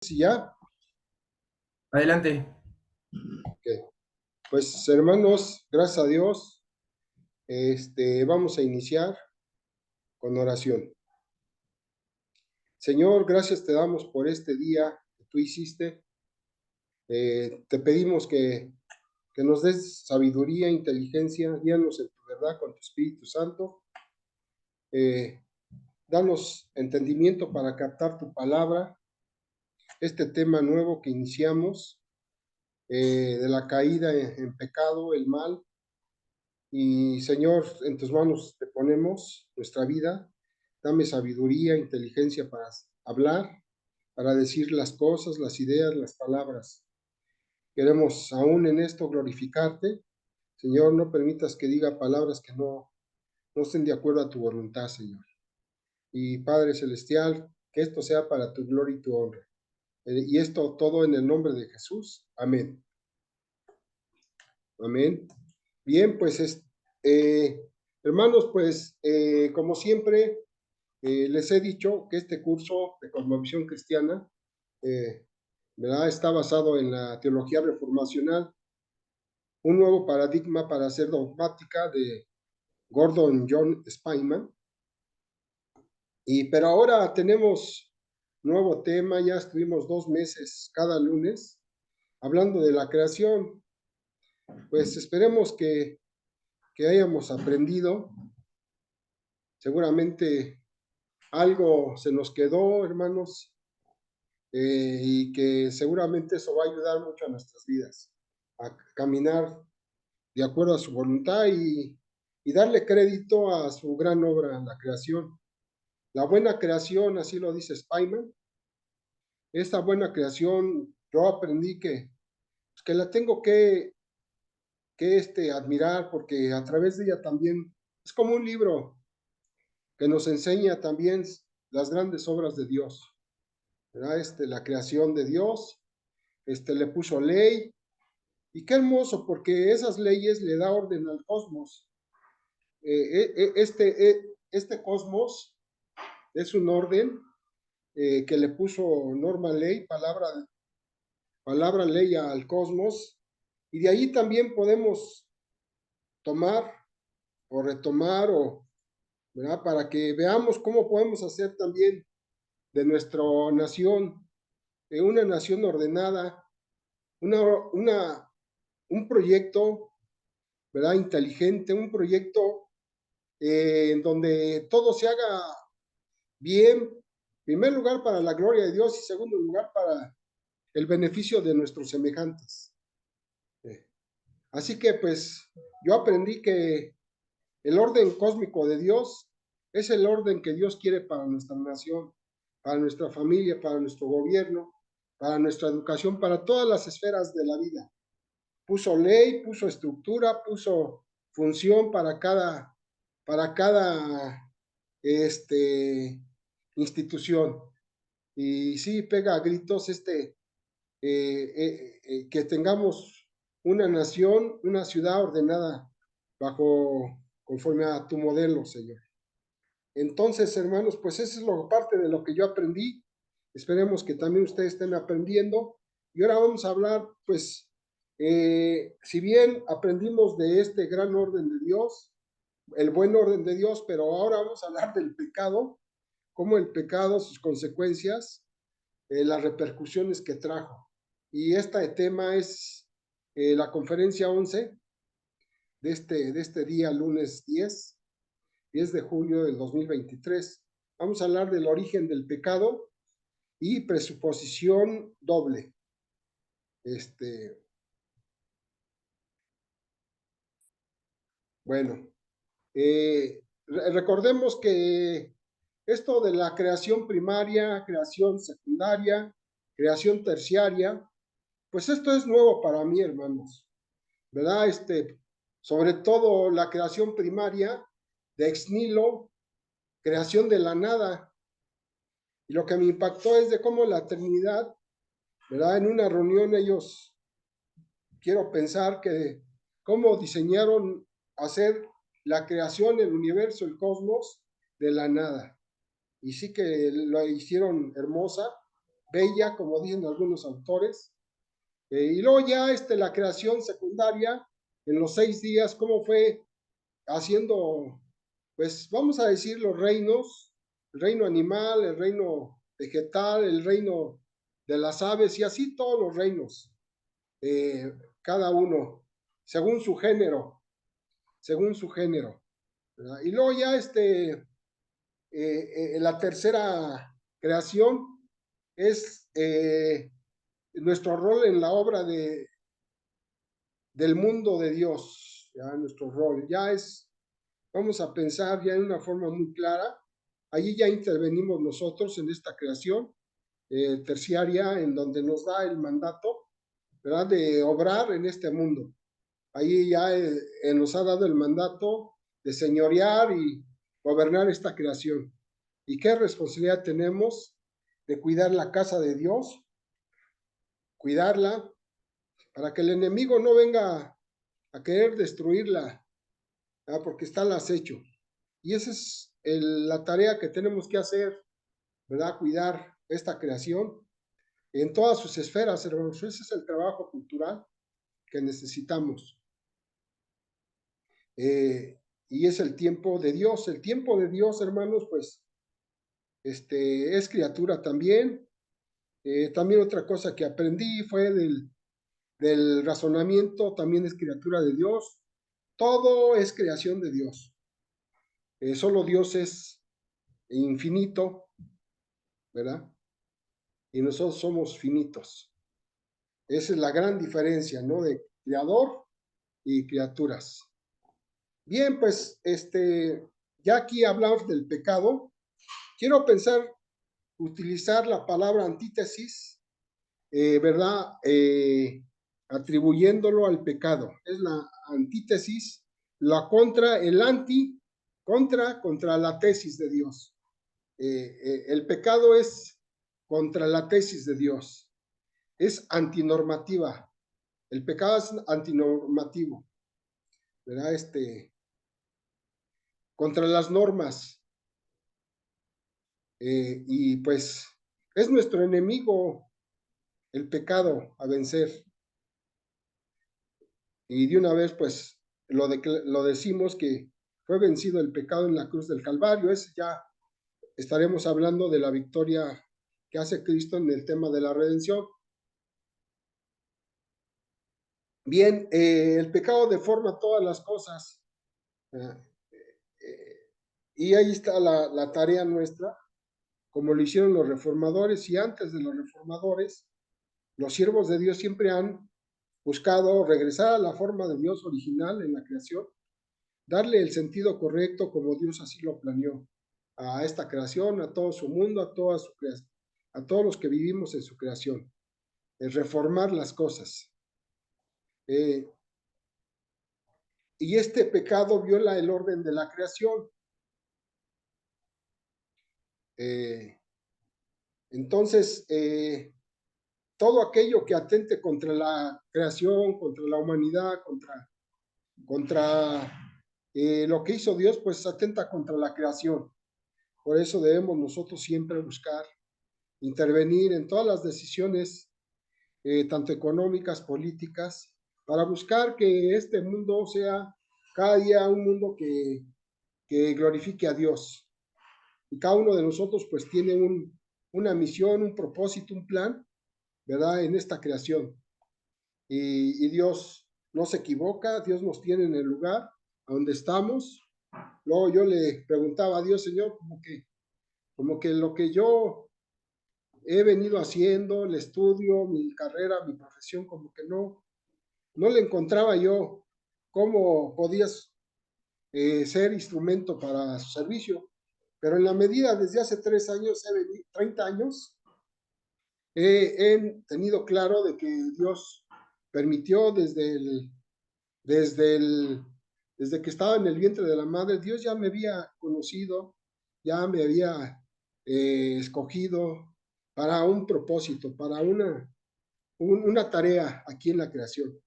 Sí, ya. Adelante. Ok. Pues hermanos, gracias a Dios, vamos a iniciar con oración. Señor, gracias te damos por este día que tú hiciste. Te pedimos que nos des sabiduría, inteligencia, guíanos en tu verdad con tu Espíritu Santo. Eh, Danos entendimiento para captar tu palabra, este tema nuevo que iniciamos, de la caída en pecado, el mal. Y Señor, en tus manos te ponemos nuestra vida. Dame sabiduría, inteligencia para hablar, para decir las cosas, las ideas, las palabras. Queremos aún en esto glorificarte. Señor, no permitas que diga palabras que no estén de acuerdo a tu voluntad, Señor. Y Padre Celestial, que esto sea para tu gloria y tu honra. Y esto todo en el nombre de Jesús. Amén. Amén. Bien, pues hermanos, pues como siempre, les he dicho que este curso de cosmovisión cristiana, eh, ¿verdad? Está basado en la teología reformacional, un nuevo paradigma para hacer dogmática de Gordon John Spyman. Pero ahora tenemos nuevo tema, ya estuvimos 2 meses cada lunes hablando de la creación. Pues esperemos que hayamos aprendido. Seguramente algo se nos quedó, hermanos, y que seguramente eso va a ayudar mucho a nuestras vidas, a caminar de acuerdo a su voluntad y darle crédito a su gran obra, la creación. La buena creación, así lo dice Spyman, esta buena creación, yo aprendí que la tengo que admirar, porque a través de ella también es como un libro que nos enseña también las grandes obras de Dios, ¿verdad? La creación de Dios, le puso ley. Y qué hermoso, porque esas leyes le da orden al cosmos. Este cosmos es un orden, que le puso norma ley, palabra ley al cosmos, y de ahí también podemos tomar o retomar, ¿verdad? Para que veamos cómo podemos hacer también de nuestra nación, una nación ordenada, una, una, un proyecto, ¿verdad? Inteligente, un proyecto en donde todo se haga bien, en primer lugar para la gloria de Dios y segundo lugar para el beneficio de nuestros semejantes. Eh, Así que pues yo aprendí que el orden cósmico de Dios es el orden que Dios quiere para nuestra nación, para nuestra familia, para nuestro gobierno, para nuestra educación, para todas las esferas de la vida. Puso ley, puso estructura, puso función para cada institución. Y sí, pega a gritos que tengamos una nación, una ciudad ordenada conforme a tu modelo, Señor. Entonces, hermanos, pues eso es parte de lo que yo aprendí. Esperemos que también ustedes estén aprendiendo. Y ahora vamos a hablar, pues, si bien aprendimos de este gran orden de Dios, el buen orden de Dios, pero ahora vamos a hablar del pecado, cómo el pecado, sus consecuencias, las repercusiones que trajo. Y este tema es la conferencia 11 de este día, lunes 10 de julio del 2023. Vamos a hablar del origen del pecado y presuposición doble. Este, bueno, recordemos que esto de la creación primaria, creación secundaria, creación terciaria, pues esto es nuevo para mí, hermanos, ¿verdad? Sobre todo la creación primaria de ex nihilo, creación de la nada. Y lo que me impactó es de cómo la Trinidad, ¿verdad? En una reunión ellos, quiero pensar que cómo diseñaron hacer la creación, el universo, el cosmos de la nada. Y sí que lo hicieron hermosa, bella, como dicen algunos autores. Y luego ya la creación secundaria, en los 6 días, cómo fue haciendo, pues vamos a decir, los reinos, el reino animal, el reino vegetal, el reino de las aves y así todos los reinos, eh, cada uno, según su género, según su género. ¿Verdad? Y luego ya la tercera creación es nuestro rol en la obra del mundo de Dios, ya nuestro rol, ya es, vamos a pensar ya en una forma muy clara, allí ya intervenimos nosotros en esta creación terciaria en donde nos da el mandato, ¿verdad?, de obrar en este mundo. Ahí ya nos ha dado el mandato de señorear y gobernar esta creación. ¿Y qué responsabilidad tenemos de cuidar la casa de Dios? Cuidarla para que el enemigo no venga a querer destruirla, ¿verdad?, porque está al acecho. Y esa es la tarea que tenemos que hacer, ¿verdad? Cuidar esta creación en todas sus esferas, hermanos. Ese es el trabajo cultural que necesitamos. Y es el tiempo de Dios. El tiempo de Dios, hermanos, pues, es criatura también. También otra cosa que aprendí fue del razonamiento, también es criatura de Dios. Todo es creación de Dios. Solo Dios es infinito, ¿verdad? Y nosotros somos finitos. Esa es la gran diferencia, ¿no? De creador y criaturas. Bien, pues, ya aquí hablamos del pecado. Quiero utilizar la palabra antítesis, ¿verdad? Atribuyéndolo al pecado. Es la antítesis, el contra la tesis de Dios. El pecado es contra la tesis de Dios. Es antinormativa. El pecado es antinormativo, ¿verdad? Contra las normas. Y pues es nuestro enemigo el pecado a vencer. Y de una vez, pues, lo decimos que fue vencido el pecado en la cruz del Calvario. Ya estaremos hablando de la victoria que hace Cristo en el tema de la redención. Bien, el pecado deforma todas las cosas. Y ahí está la tarea nuestra, como lo hicieron los reformadores, y antes de los reformadores, los siervos de Dios siempre han buscado regresar a la forma de Dios original en la creación, darle el sentido correcto como Dios así lo planeó a esta creación, a todo su mundo, a toda su creación, a todos los que vivimos en su creación, es reformar las cosas. Y este pecado viola el orden de la creación. Entonces, todo aquello que atente contra la creación, contra la humanidad, contra lo que hizo Dios, pues atenta contra la creación. Por eso debemos nosotros siempre buscar intervenir en todas las decisiones, tanto económicas, políticas, para buscar que este mundo sea cada día un mundo que glorifique a Dios. Y cada uno de nosotros pues tiene una misión, un propósito, un plan, ¿verdad? En esta creación. Y Dios no se equivoca, Dios nos tiene en el lugar a donde estamos. Luego yo le preguntaba a Dios, Señor, como que lo que yo he venido haciendo, el estudio, mi carrera, mi profesión, como que no le encontraba yo cómo podías ser instrumento para su servicio. Pero en la medida, desde hace 3 años, 30 años, he tenido claro de que Dios permitió desde el, desde que estaba en el vientre de la madre, Dios ya me había conocido, ya me había escogido para un propósito, para una tarea aquí en la creación.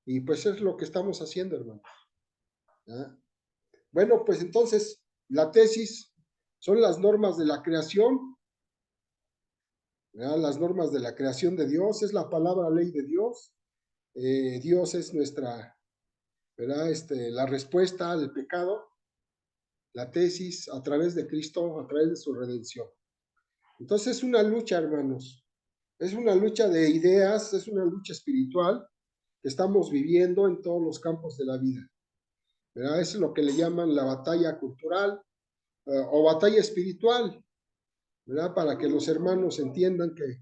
Y pues es lo que estamos haciendo, hermano. ¿Ya? Bueno, pues entonces, la tesis son las normas de la creación ¿verdad? Las normas de la creación de Dios, es la palabra ley de Dios. Dios es nuestra, ¿verdad? La respuesta al pecado, la tesis a través de Cristo, a través de su redención. Entonces es una lucha, hermanos, es una lucha de ideas, es una lucha espiritual que estamos viviendo en todos los campos de la vida, ¿verdad? Es lo que le llaman la batalla cultural o batalla espiritual, ¿verdad? Para que los hermanos entiendan que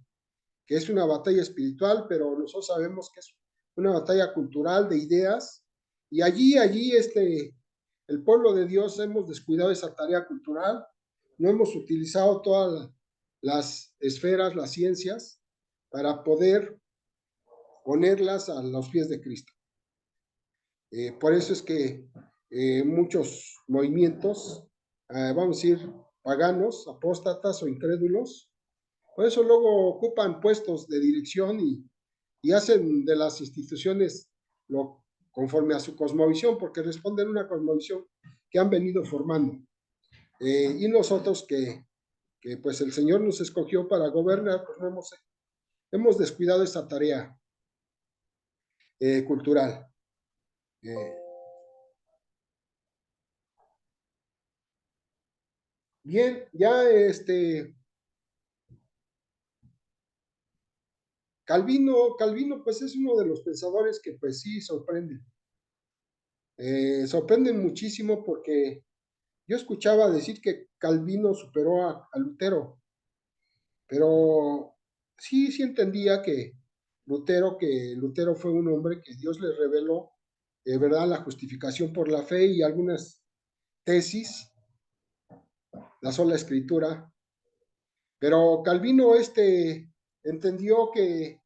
es una batalla espiritual, pero nosotros sabemos que es una batalla cultural de ideas, y allí el pueblo de Dios hemos descuidado esa tarea cultural, no hemos utilizado todas las esferas, las ciencias, para poder ponerlas a los pies de Cristo. Por eso es que muchos movimientos, vamos a decir, paganos, apóstatas o incrédulos, por eso luego ocupan puestos de dirección y hacen de las instituciones lo conforme a su cosmovisión, porque responden a una cosmovisión que han venido formando. Y nosotros que pues el Señor nos escogió para gobernar, pues no hemos descuidado esta tarea cultural. Bien, ya Calvino pues es uno de los pensadores que pues sí sorprenden. Sorprenden muchísimo porque yo escuchaba decir que Calvino superó a Lutero, pero sí entendía que Lutero fue un hombre que Dios le reveló, ¿verdad? La justificación por la fe y algunas tesis, la sola escritura, pero Calvino entendió que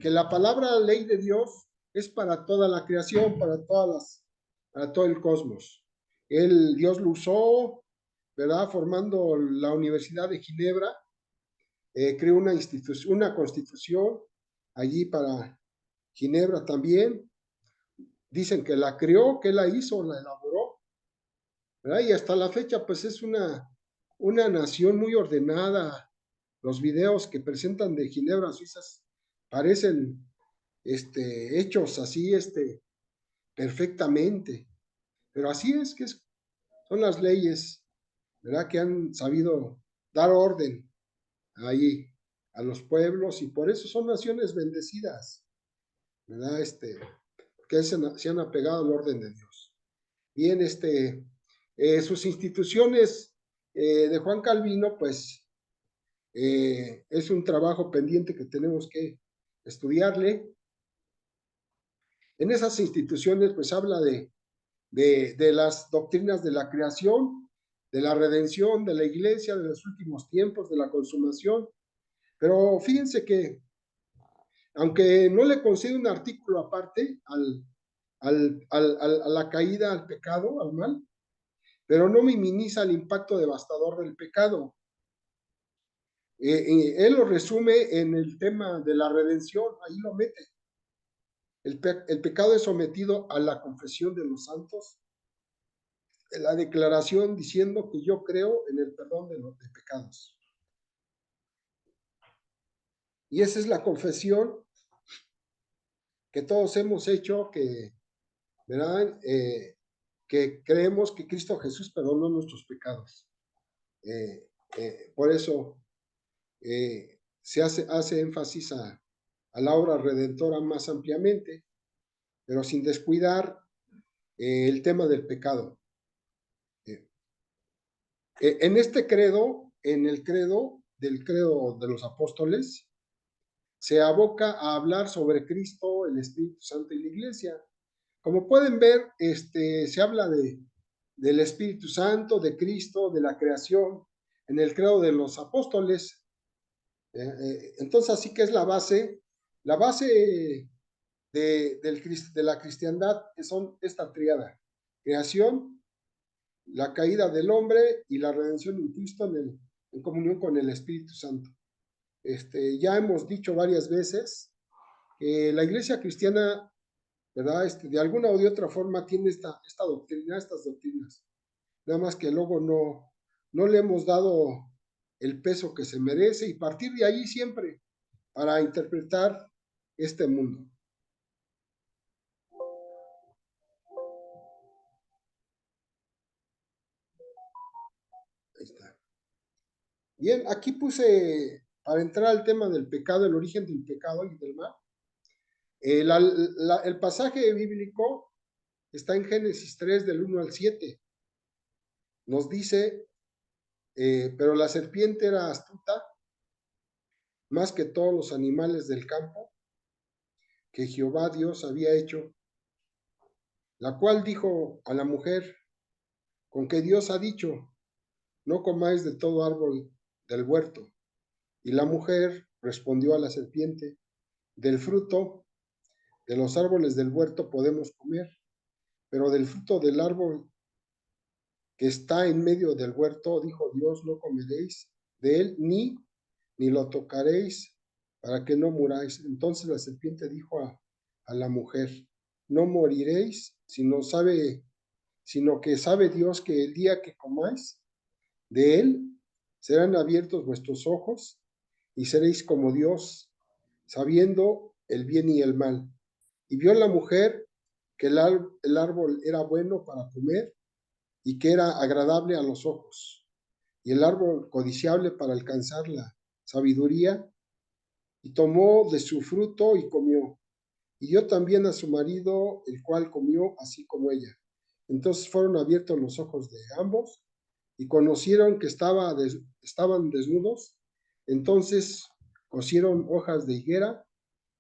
la palabra ley de Dios es para toda la creación, para todo el cosmos. Dios lo usó, ¿verdad? Formando la Universidad de Ginebra, creó una constitución allí para Ginebra también. Dicen que la creó, que la hizo, la elaboró, ¿verdad? Y hasta la fecha, pues es una nación muy ordenada. Los videos que presentan de Ginebra, Suizas, parecen hechos así, perfectamente. Pero así es que son las leyes, ¿verdad? Que han sabido dar orden ahí a los pueblos y por eso son naciones bendecidas, ¿verdad? Que se han apegado al orden de Dios. Bien, sus instituciones de Juan Calvino, pues es un trabajo pendiente que tenemos que estudiarle. En esas instituciones, pues habla de las doctrinas de la creación, de la redención, de la iglesia, de los últimos tiempos, de la consumación. Pero fíjense que, aunque no le concede un artículo aparte a la caída, al pecado, al mal, pero no minimiza el impacto devastador del pecado. Él lo resume en el tema de la redención, ahí lo mete. El pecado es sometido a la confesión de los santos, la declaración diciendo que yo creo en el perdón de pecados. Y esa es la confesión que todos hemos hecho, ¿verdad? Que creemos que Cristo Jesús perdonó nuestros pecados. Por eso se hace énfasis a la obra redentora más ampliamente, pero sin descuidar el tema del pecado. En este credo, en el credo de los apóstoles, se aboca a hablar sobre Cristo, el Espíritu Santo y la Iglesia. Como pueden ver, se habla del Espíritu Santo, de Cristo, de la creación, en el credo de los apóstoles. Entonces, así que es la base de la cristiandad, que son esta triada: creación, la caída del hombre y la redención en Cristo en comunión con el Espíritu Santo. Ya hemos dicho varias veces que la iglesia cristiana, ¿verdad? De alguna o de otra forma tiene esta doctrina, estas doctrinas. Nada más que luego no le hemos dado el peso que se merece y partir de ahí siempre para interpretar este mundo. Ahí está. Bien, aquí puse, para entrar al tema del pecado, el origen del pecado y del mal, el pasaje bíblico está en Génesis 3 del 1 al 7. Nos dice, pero la serpiente era astuta más que todos los animales del campo que Jehová Dios había hecho, la cual dijo a la mujer, con que Dios ha dicho, no comáis de todo árbol del huerto. Y la mujer respondió a la serpiente, del fruto de los árboles del huerto podemos comer, pero del fruto del árbol que está en medio del huerto, dijo Dios, no comeréis de él, ni lo tocaréis, para que no muráis. Entonces la serpiente dijo a la mujer, no moriréis, sino que sabe Dios que el día que comáis de él, serán abiertos vuestros ojos y seréis como Dios, sabiendo el bien y el mal. Y vio la mujer que el árbol era bueno para comer y que era agradable a los ojos, y el árbol codiciable para alcanzar la sabiduría, y tomó de su fruto y comió, y dio también a su marido, el cual comió así como ella. Entonces fueron abiertos los ojos de ambos, y conocieron que estaban desnudos, entonces cosieron hojas de higuera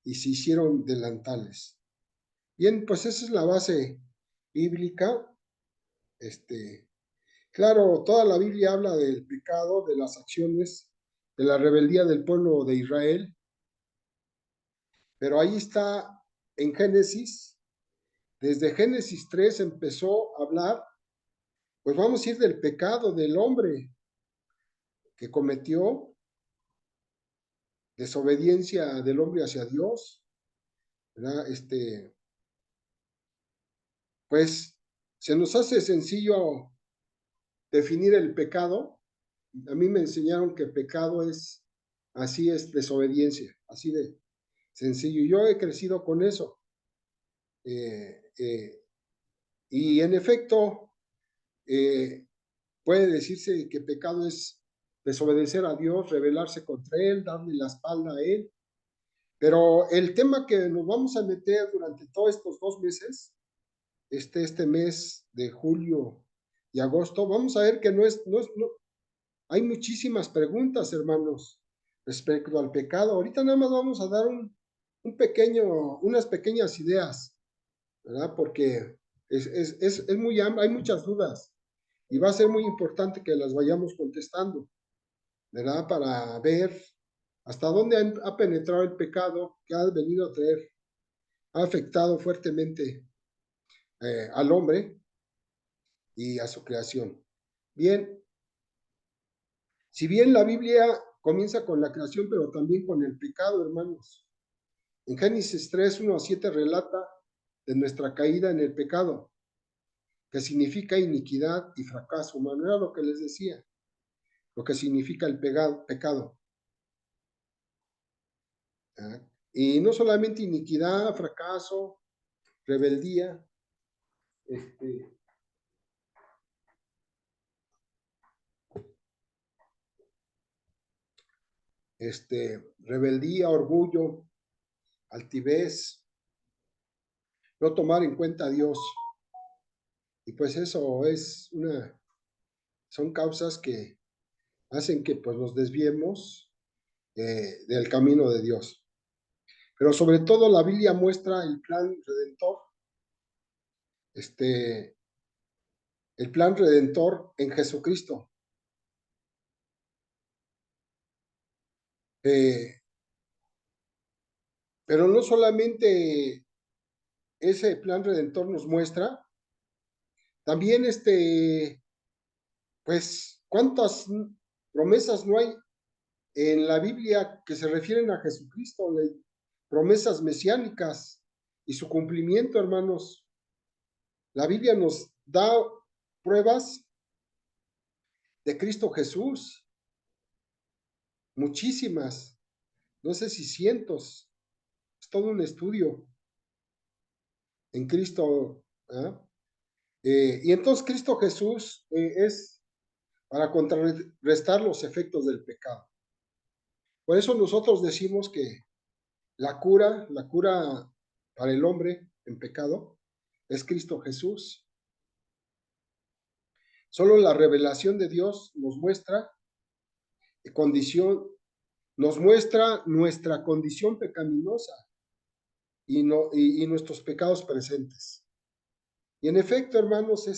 y se hicieron delantales. Bien, pues esa es la base bíblica. Claro, toda la Biblia habla del pecado, de las acciones, de la rebeldía del pueblo de Israel, pero ahí está en Génesis, desde Génesis 3 empezó a hablar, pues vamos a ir del pecado del hombre que cometió, desobediencia del hombre hacia Dios, ¿verdad? Pues se nos hace sencillo definir el pecado. A mí me enseñaron que pecado así es desobediencia, así de sencillo. Yo he crecido con eso. Eh, eh, y en efecto, eh, puede decirse que pecado es desobedecer a Dios, rebelarse contra Él, darle la espalda a Él. Pero el tema que nos vamos a meter durante todos estos 2 meses, este mes de julio y agosto, vamos a ver que no, hay muchísimas preguntas, hermanos, respecto al pecado. Ahorita nada más vamos a dar unas pequeñas ideas, ¿verdad? Porque es muy amplio, hay muchas dudas y va a ser muy importante que las vayamos contestando, ¿verdad? Para ver hasta dónde ha penetrado el pecado que ha venido a traer, ha afectado fuertemente al hombre y a su creación. Bien, si bien la Biblia comienza con la creación, pero también con el pecado, hermanos. En Génesis 3, 1 a 7 relata de nuestra caída en el pecado, que significa iniquidad y fracaso humano. Era lo que les decía, lo que significa el pecado. ¿Ah? Y no solamente iniquidad, fracaso, rebeldía, este, rebeldía, orgullo, altivez, no tomar en cuenta a Dios. Y pues eso son causas que hacen que pues nos desviemos del camino de Dios. Pero sobre todo la Biblia muestra el plan redentor, este, el plan redentor en Jesucristo. Eh, pero no solamente ese plan redentor nos muestra, también pues, ¿cuántas promesas no hay en la Biblia que se refieren a Jesucristo? Promesas mesiánicas y su cumplimiento, hermanos. La Biblia nos da pruebas de Cristo Jesús. muchísimas, no sé si cientos, es todo un estudio en Cristo. ¿Eh? Y entonces Cristo Jesús es para contrarrestar los efectos del pecado. Por eso nosotros decimos que la cura para el hombre en pecado es Cristo Jesús. Solo la revelación de Dios nos muestra nos muestra nuestra condición pecaminosa y nuestros pecados presentes. Y en efecto, hermanos,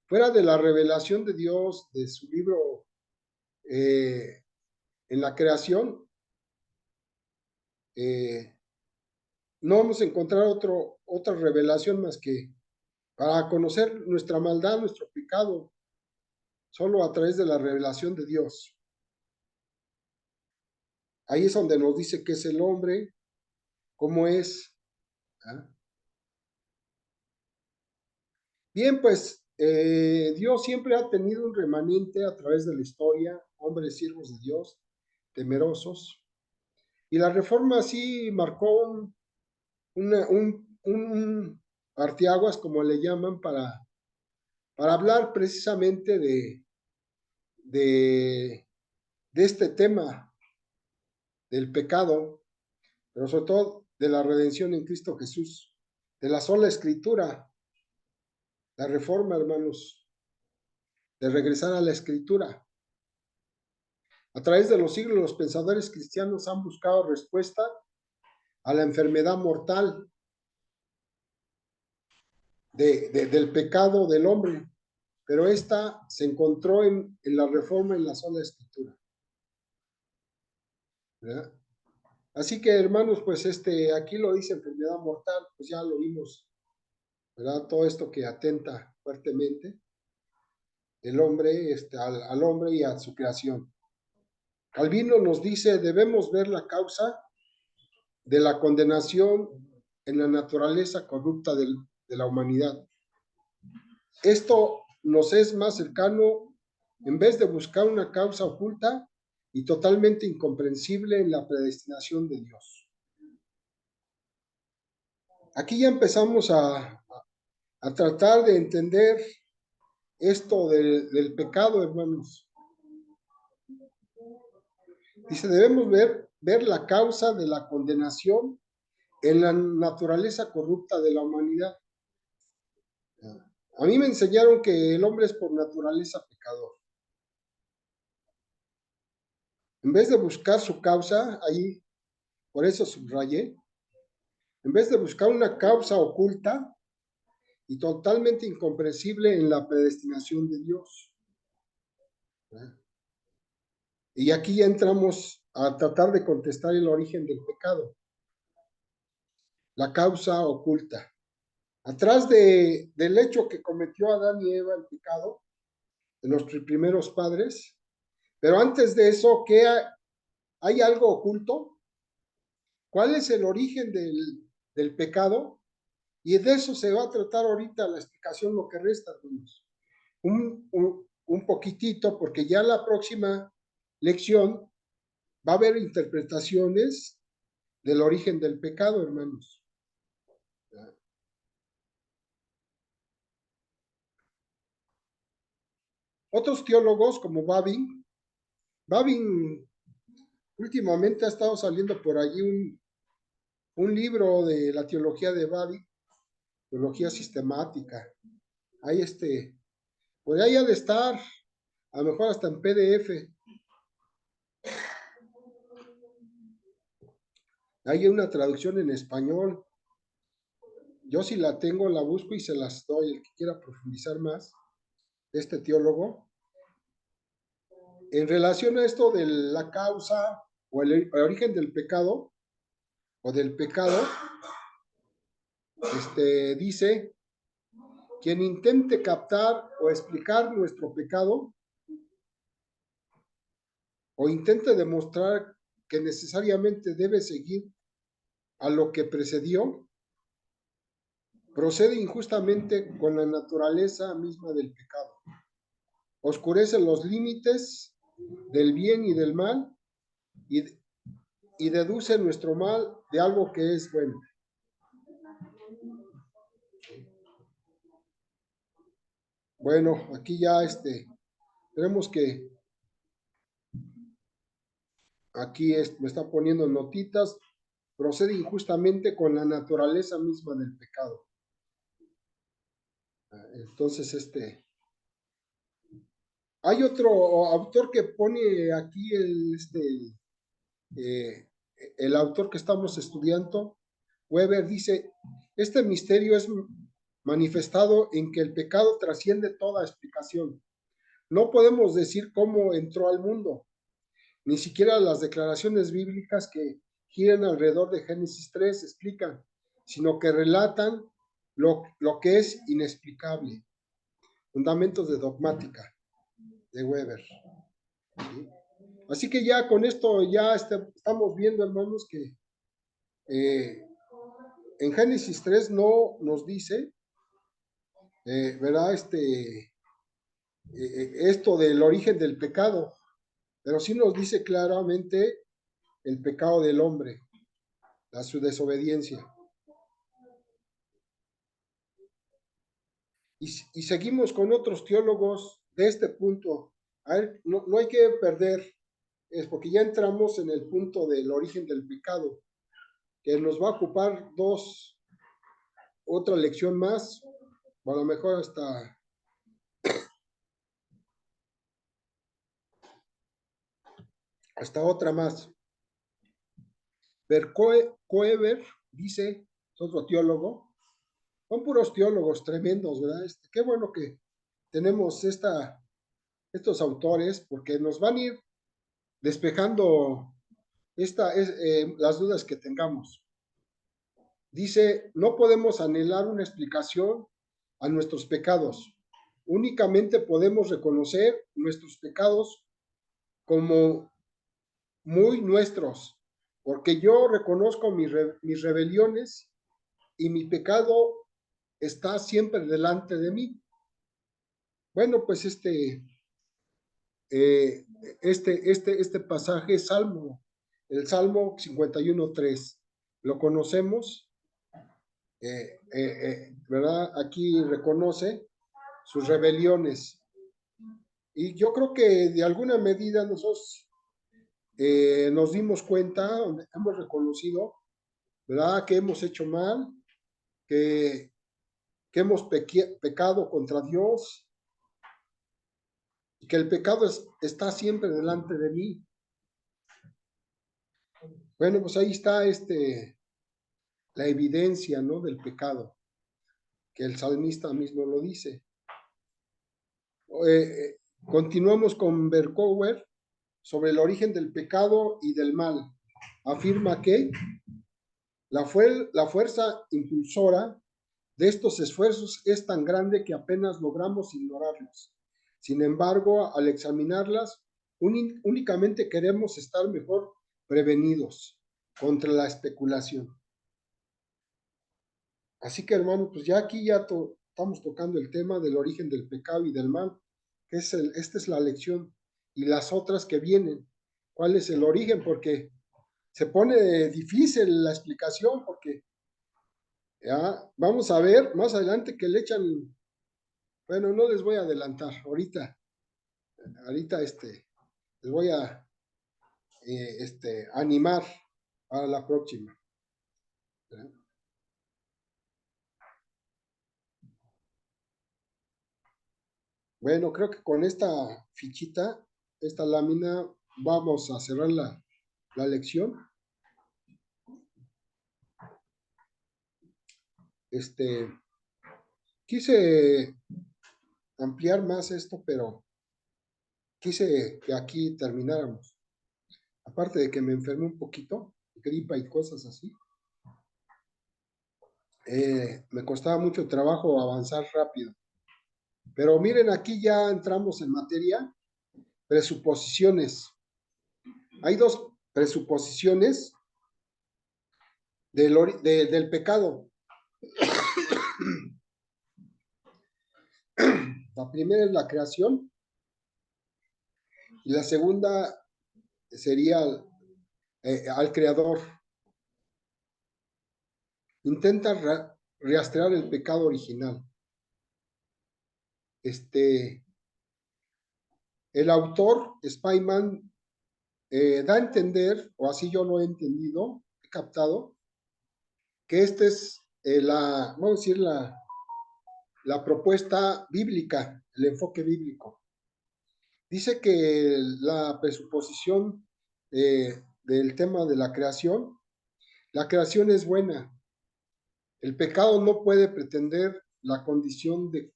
fuera de la revelación de Dios, de su libro en la creación, no vamos a encontrar otra revelación más que para conocer nuestra maldad, nuestro pecado, solo a través de la revelación de Dios. Ahí es donde nos dice qué es el hombre, cómo es. ¿Ah? Bien, pues Dios siempre ha tenido un remanente a través de la historia, hombres siervos de Dios, temerosos. Y la reforma sí marcó un parteaguas, como le llaman, para hablar precisamente de, de este tema del pecado, pero sobre todo de la redención en Cristo Jesús, de la sola escritura, la reforma, hermanos, de regresar a la escritura. A través de los siglos, los pensadores cristianos han buscado respuesta a la enfermedad mortal del pecado del hombre, pero esta se encontró en la reforma en la sola escritura. ¿Verdad? Así que, hermanos, pues aquí lo dice enfermedad mortal, pues ya lo vimos, ¿verdad? Todo esto que atenta fuertemente el hombre, al hombre y a su creación. Calvino nos dice, debemos ver la causa de la condenación en la naturaleza corrupta de la humanidad. Esto nos es más cercano en vez de buscar una causa oculta y totalmente incomprensible en la predestinación de Dios. Aquí ya empezamos a tratar de entender esto del pecado, hermanos. Dice, debemos ver la causa de la condenación en la naturaleza corrupta de la humanidad. A mí me enseñaron que el hombre es por naturaleza pecador. En vez de buscar su causa, ahí, por eso subrayé, en vez de buscar una causa oculta y totalmente incomprensible en la predestinación de Dios. Y aquí ya entramos a tratar de contestar el origen del pecado, la causa oculta. Atrás del hecho que cometió Adán y Eva, el pecado de nuestros primeros padres, pero antes de eso, ¿qué hay algo oculto? ¿Cuál es el origen del pecado? Y de eso se va a tratar ahorita la explicación, lo que resta, hermanos. Un poquitito, porque ya la próxima lección va a haber interpretaciones del origen del pecado, hermanos. Otros teólogos como Babin últimamente ha estado saliendo por allí un libro de la teología de Babin, teología sistemática. Ahí por ahí ha de estar, a lo mejor hasta en PDF. Hay una traducción en español. Yo si la tengo, la busco y se las doy. El que quiera profundizar más, teólogo, en relación a esto de la causa o el origen del pecado o del pecado, dice, quien intente captar o explicar nuestro pecado o intente demostrar que necesariamente debe seguir a lo que precedió, procede injustamente con la naturaleza misma del pecado. Oscurece los límites del bien y del mal y, y deduce nuestro mal de algo que es bueno. Bueno, aquí ya tenemos que, aquí me está poniendo notitas, procede injustamente con la naturaleza misma del pecado. Entonces, hay otro autor que pone aquí eh, el autor que estamos estudiando, Weber, dice, este misterio es manifestado en que el pecado trasciende toda explicación. No podemos decir cómo entró al mundo, ni siquiera las declaraciones bíblicas que giran alrededor de Génesis 3 explican, sino que relatan lo que es inexplicable. Fundamentos de dogmática de Weber. ¿Sí? Así que ya con esto ya estamos viendo, hermanos, que en Génesis 3 no nos dice, ¿verdad? Esto del origen del pecado, pero sí nos dice claramente el pecado del hombre, su desobediencia. Y seguimos con otros teólogos de este punto. A ver, no hay que perder, es porque ya entramos en el punto del origen del pecado, que nos va a ocupar otra lección más, o a lo mejor hasta otra más. Koeber dice, es otro teólogo, son puros teólogos tremendos, ¿verdad? Qué bueno que tenemos estos autores, porque nos van a ir despejando las dudas que tengamos. Dice, no podemos anhelar una explicación a nuestros pecados. Únicamente podemos reconocer nuestros pecados como muy nuestros, porque yo reconozco mis rebeliones y mi pecado está siempre delante de mí. Bueno, pues este pasaje es el Salmo 51:3. Lo conocemos, ¿verdad? Aquí reconoce sus rebeliones. Y yo creo que de alguna medida nosotros nos dimos cuenta, hemos reconocido, ¿verdad? Que hemos hecho mal, que, que hemos pecado contra Dios y que el pecado está siempre delante de mí. Bueno, pues ahí está la evidencia, ¿no? Del pecado, que el salmista mismo lo dice. Continuamos con Berkouwer sobre el origen del pecado y del mal. Afirma que la fuerza impulsora de estos esfuerzos es tan grande que apenas logramos ignorarlos. Sin embargo, al examinarlas, únicamente queremos estar mejor prevenidos contra la especulación. Así que, hermano, pues ya aquí estamos tocando el tema del origen del pecado y del mal, que esta es la lección, y las otras que vienen. ¿Cuál es el origen? Porque se pone difícil la explicación, porque ya vamos a ver más adelante que le echan, bueno, no les voy a adelantar, ahorita les voy a animar para la próxima. ¿Ya? Bueno, creo que con esta fichita, esta lámina, vamos a cerrar la lección. Quise ampliar más esto, pero quise que aquí termináramos. Aparte de que me enfermé un poquito, gripa y cosas así, me costaba mucho trabajo avanzar rápido. Pero miren, aquí ya entramos en materia, presuposiciones. Hay dos presuposiciones del pecado. La primera es la creación Y la segunda sería al creador. Intenta rastrear el pecado original. El autor, Spyman, da a entender, o así yo lo he entendido, he captado, que esta es vamos a decir, la propuesta bíblica, el enfoque bíblico. Dice que la presuposición del tema de la creación es buena. El pecado no puede pretender la condición de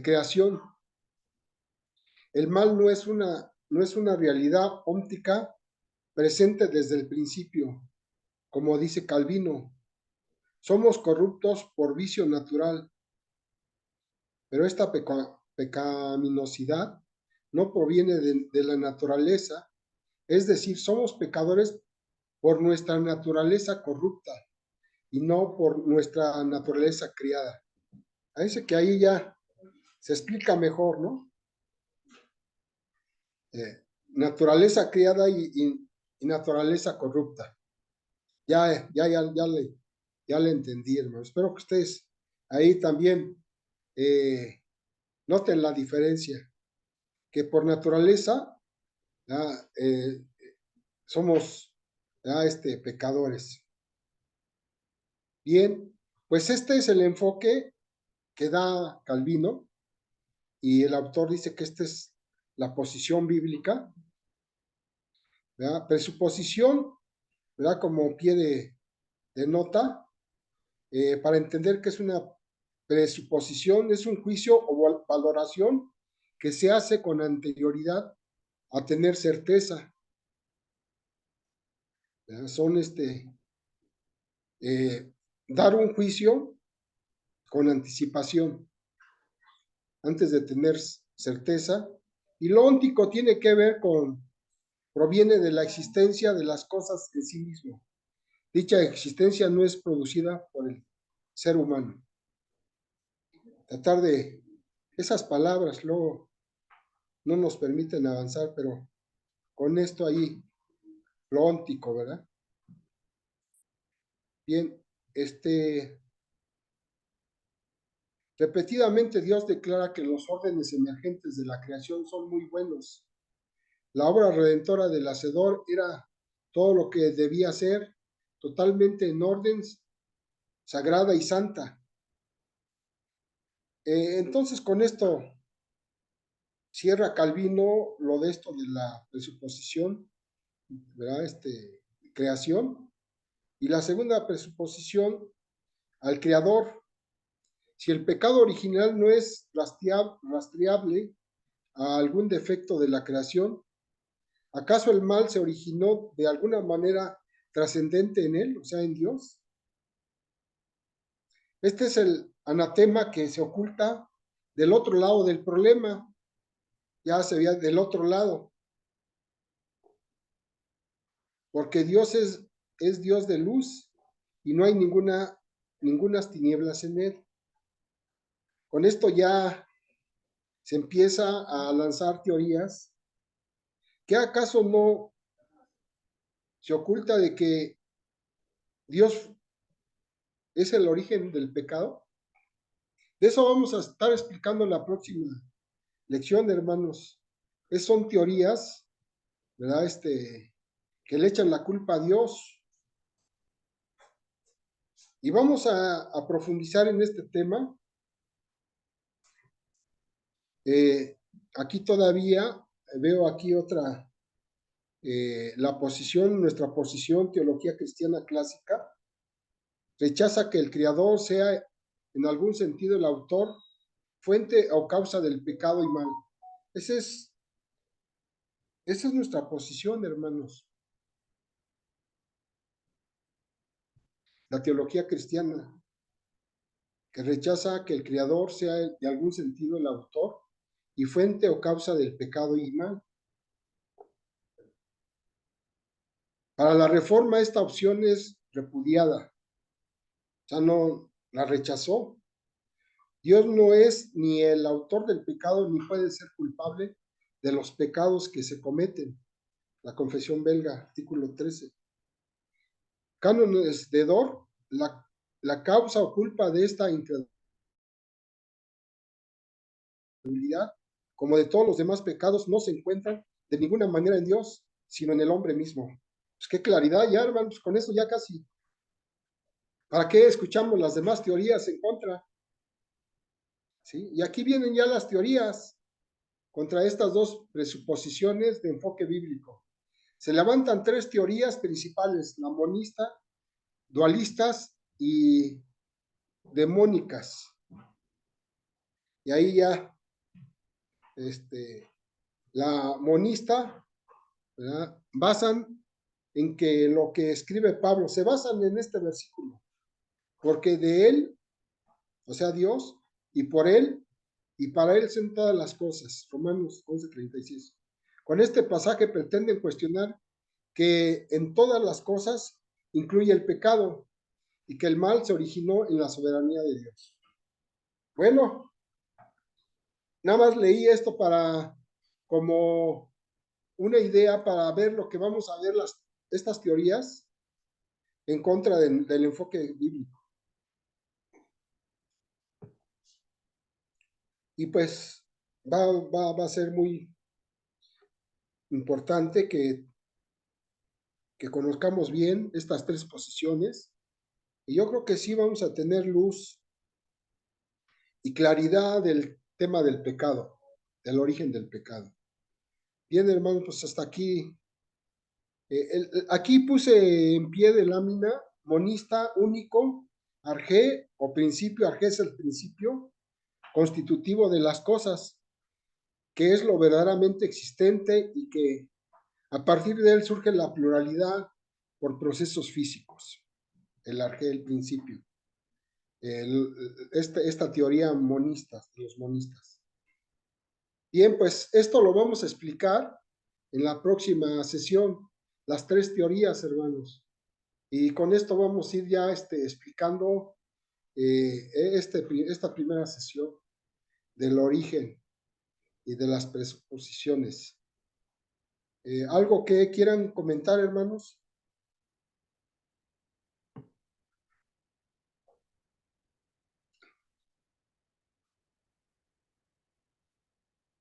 creación. El mal no es una realidad óptica presente desde el principio, como dice Calvino. Somos corruptos por vicio natural, pero esta pecaminosidad no proviene de la naturaleza, es decir, somos pecadores por nuestra naturaleza corrupta y no por nuestra naturaleza criada. Parece que ahí ya se explica mejor, ¿no? Naturaleza criada y naturaleza corrupta. Ya le entendí, hermano. Espero que ustedes ahí también noten la diferencia, que por naturaleza ya, somos ya, pecadores. Bien, pues este es el enfoque que da Calvino y el autor dice que esta es la posición bíblica, ¿verdad? Presuposición, ¿verdad? Como pie de nota, para entender que es una presuposición, es un juicio o valoración que se hace con anterioridad a tener certeza. ¿Verdad? Son dar un juicio con anticipación antes de tener certeza. Y lo óntico tiene que ver proviene de la existencia de las cosas en sí mismo. Dicha existencia no es producida por el ser humano. Tratar de esas palabras luego no nos permiten avanzar, pero con esto ahí, lo óntico, ¿verdad? Bien, repetidamente Dios declara que los órdenes emergentes de la creación son muy buenos. La obra redentora del Hacedor era todo lo que debía ser, totalmente en orden, sagrada y santa. Entonces, con esto cierra Calvino lo de esto de la presuposición, ¿verdad? Creación. Y la segunda presuposición, al creador. Si el pecado original no es rastreable a algún defecto de la creación, ¿acaso el mal se originó de alguna manera trascendente en él, o sea, en Dios? Este es el anatema que se oculta del otro lado del problema, ya se veía del otro lado, porque Dios es Dios de luz y no hay ninguna tinieblas en él. Con esto ya se empieza a lanzar teorías. ¿Qué acaso no se oculta de que Dios es el origen del pecado? De eso vamos a estar explicando en la próxima lección, hermanos. Son teorías, ¿verdad? Que le echan la culpa a Dios. Y vamos a profundizar en este tema. Aquí todavía veo aquí otra, nuestra posición, teología cristiana clásica, rechaza que el creador sea en algún sentido el autor, fuente o causa del pecado y mal. Esa es nuestra posición, hermanos. La teología cristiana, que rechaza que el creador sea de algún sentido el autor y fuente o causa del pecado y mal. Para la reforma esta opción es repudiada, o sea, no la rechazó. Dios no es ni el autor del pecado ni puede ser culpable de los pecados que se cometen. La confesión belga, artículo 13. Cánones de Dort, la causa o culpa de esta incredulidad, como de todos los demás pecados, no se encuentran de ninguna manera en Dios, sino en el hombre mismo. Pues qué claridad ya, hermanos, con eso ya casi. ¿Para qué escuchamos las demás teorías en contra? ¿Sí? Y aquí vienen ya las teorías contra estas dos presuposiciones de enfoque bíblico. Se levantan tres teorías principales, la monista, dualistas y demónicas. Y ahí ya, la monista, ¿verdad? Basan en que lo que escribe Pablo, se basan en este versículo, porque de él, o sea, Dios, y por él, y para él son todas las cosas. Romanos 11:36. Con este pasaje pretenden cuestionar que en todas las cosas incluye el pecado y que el mal se originó en la soberanía de Dios. Bueno, nada más leí esto para como una idea para ver lo que vamos a ver estas teorías en contra del enfoque bíblico. Y pues va a ser muy importante que conozcamos bien estas tres posiciones. Y yo creo que sí vamos a tener luz y claridad del tema del pecado, del origen del pecado. Bien, hermano, pues hasta aquí. Aquí puse en pie de lámina monista único, arjé o principio, arjé es el principio constitutivo de las cosas, que es lo verdaderamente existente y que a partir de él surge la pluralidad por procesos físicos. El arjé, el principio. Esta teoría monista, de los monistas. Bien, pues esto lo vamos a explicar en la próxima sesión, las tres teorías, hermanos. Y con esto vamos a ir ya explicando esta primera sesión del origen y de las presuposiciones. ¿Algo que quieran comentar, hermanos?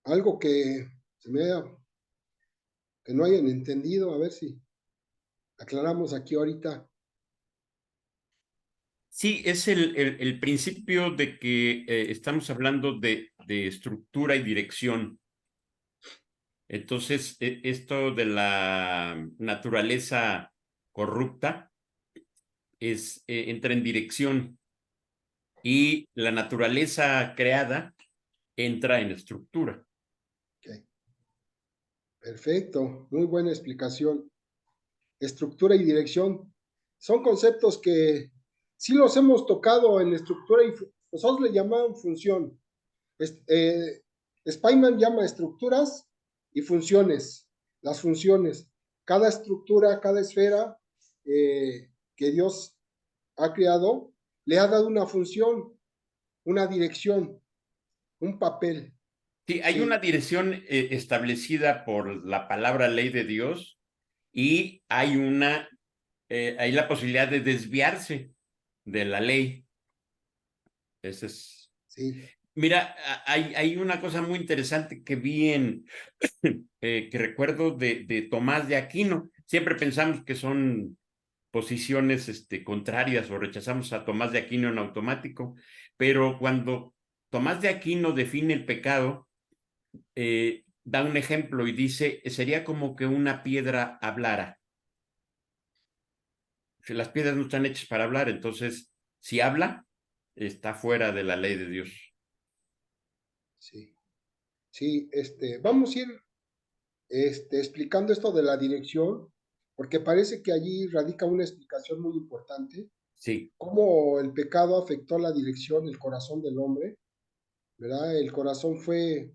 Algo que no hayan entendido, a ver si aclaramos aquí ahorita. Sí, es el principio de que estamos hablando de estructura y dirección. Entonces, esto de la naturaleza corrupta entra en dirección y la naturaleza creada entra en estructura. Okay. Perfecto, muy buena explicación. Estructura y dirección son conceptos que sí los hemos tocado en estructura y nosotros le llamaban función. Spyman llama estructuras y funciones. Las funciones. Cada estructura, cada esfera que Dios ha creado, le ha dado una función, una dirección, un papel. Sí, hay una dirección establecida por la palabra ley de Dios y hay la posibilidad de desviarse de la ley. Ese es. Sí. Mira, hay una cosa muy interesante que vi que recuerdo de Tomás de Aquino. Siempre pensamos que son posiciones contrarias o rechazamos a Tomás de Aquino en automático, pero cuando Tomás de Aquino define el pecado, da un ejemplo y dice, sería como que una piedra hablara. Si las piedras no están hechas para hablar, entonces, si habla, está fuera de la ley de Dios. Sí. Sí, vamos a ir explicando esto de la dirección, porque parece que allí radica una explicación muy importante, Sí. cómo el pecado afectó la dirección, el corazón del hombre, ¿verdad? El corazón fue,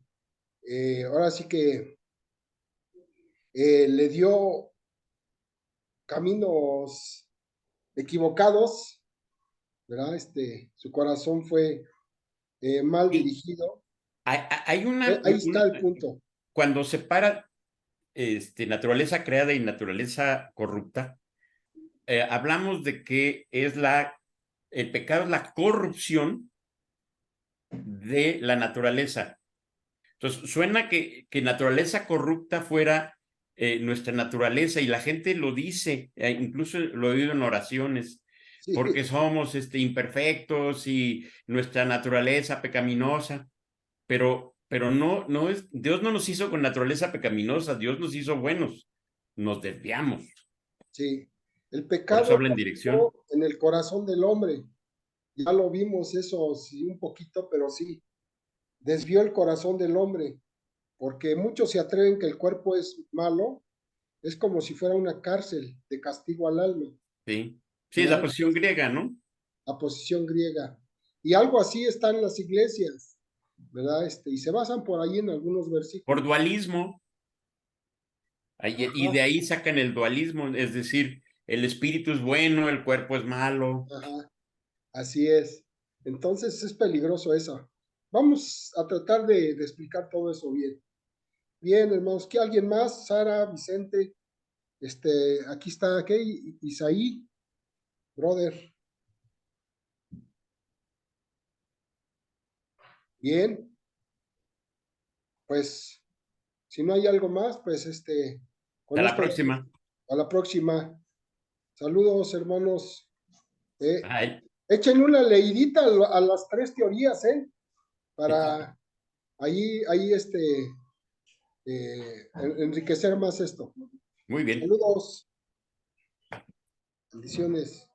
ahora sí que le dio caminos equivocados, ¿verdad? Su corazón fue mal Sí. dirigido. Hay Ahí está el punto. cuando separa naturaleza creada y naturaleza corrupta, hablamos de que el pecado es la corrupción de la naturaleza. Entonces, suena que naturaleza corrupta fuera nuestra naturaleza, y la gente lo dice, incluso lo he oído en oraciones, Sí, porque somos imperfectos y nuestra naturaleza pecaminosa, pero no es, Dios no nos hizo con naturaleza pecaminosa, Dios nos hizo buenos, nos desviamos, sí. El por eso pecado habla en dirección. en el corazón del hombre. Ya lo vimos eso, sí, un poquito, pero sí, desvió el corazón del hombre, porque muchos se atreven que el cuerpo es malo, es como si fuera una cárcel de castigo al alma, Sí, sí, es la ¿verdad? posición griega, ¿no? La posición griega. Y algo así está en las iglesias, ¿verdad? Y se basan por ahí en algunos Por versículos. dualismo. Y Ajá, de ahí sacan el dualismo, es decir, el espíritu es bueno, el cuerpo es malo. ajá, así es. Entonces es peligroso eso. Vamos a tratar de explicar todo eso bien. Bien, hermanos, ¿qué alguien más? Sara, Vicente, aquí está, ¿qué? Isaí, brother. Bien, pues si no hay algo más, pues Hasta con la esto, próxima. a la próxima. Saludos, hermanos. Eh, Bye. Echen una leidita a las tres teorías, ¿eh? Para ahí enriquecer más esto. Muy bien. Saludos, bendiciones.